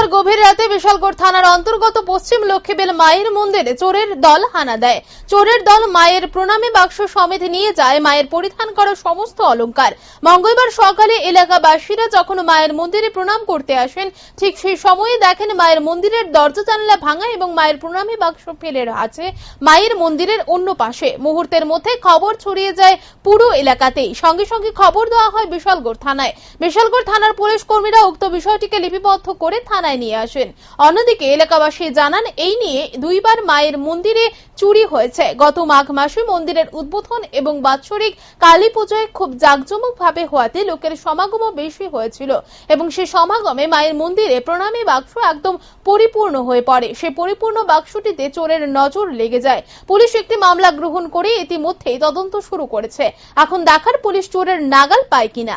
মঙ্গলবার গভীর রাতে বিশালগড় থানার অন্তর্গত পশ্চিম লক্ষ্মীবেল মায়ের মন্দিরে চোরের দল হানা দেয়। চোরের দল মায়ের প্রণামী বাক্স সমেত নিয়ে যায় মায়ের পরিধান করা সমস্ত অলংকার। মঙ্গলবার সকালে এলাকাবাসীরা যখন মায়ের মন্দিরে প্রণাম করতে আসেন, ঠিক সেই সময়ে দেখেন মায়ের মন্দিরের দরজা জানালা ভাঙা এবং মায়ের প্রণামী বাক্স ফেলে আছে মায়ের মন্দিরের অন্য পাশে। মুহূর্তের মধ্যে খবর ছড়িয়ে যায় পুরো এলাকাতেই। সঙ্গে সঙ্গে খবর দেওয়া হয় বিশালগড় থানায়। বিশালগড় থানার পুলিশ কর্মীরা উক্ত বিষয়টিকে লিপিবদ্ধ করে থানায় নিয়ে আসেন। অন্যদিকে এলাকাবাসী জানান, এই নিয়ে দুইবার মায়ের মন্দিরে চুরি হয়েছে। গত মাঘ মাসে মন্দিরের উদ্বোধন এবং বাৎসরিক কালী পূজায় খুব জাঁকজমকভাবে হওয়াতে লোকের সমাগমও বেশি হয়েছিল এবং সে সমাগমে মায়ের মন্দিরে প্রণামী বাক্স একদম পরিপূর্ণ হয়ে পড়ে। সে পরিপূর্ণ বাক্সটিতে চোরের নজর লেগে যায়। পুলিশ একটি মামলা গ্রহণ করে ইতিমধ্যেই তদন্ত শুরু করেছে। এখন দেখার পুলিশ চোরের নাগাল পায় কিনা।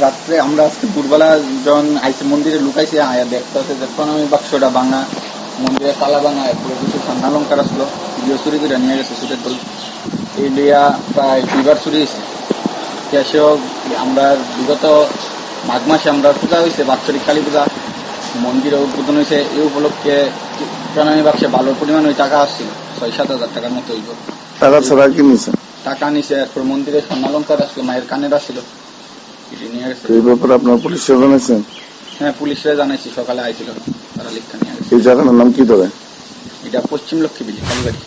রাত্রে আমরা আজকে দুর্বেলা যখন আইসি মন্দিরে লুকাইছি আয়া দেখতে হচ্ছে যে প্রণামী বাক্সটা ভাঙা, মন্দিরে তালা ভাঙা, এরপরে কিছু স্বর্ণালঙ্কার আসলো, এগুলো চুরি করে নিয়ে গেছে চুরের দল। এই লিয়া প্রায় দুইবার চুরি হয়েছে। ক্যাশেও আমরা বিগত মাঘ মাসে আমরা পূজা হয়েছে, বাৎসরিক কালী পূজা, মন্দিরে উদ্বোধন হয়েছে। এই উপলক্ষে প্রণামী বাক্সে ভালো পরিমাণ ওই টাকা আসছিল, 6-7 হাজার টাকার মতো হইব। টাকা ছাড়া কি নিছে? টাকা নিছে, এরপর মন্দিরে স্বর্ণালঙ্কার আসলো, মায়ের কানের আসছিল। এই ব্যাপারে আপনার পুলিশে জানাইছেন? হ্যাঁ, পুলিশরা জানাইছি, সকালে আইছিল, তারা লিখতে নিয়ে গেছে। এই জায়গাটার নাম কি ধরে? এটা পশ্চিম লক্ষ্মীবেল কালীবাড়ি।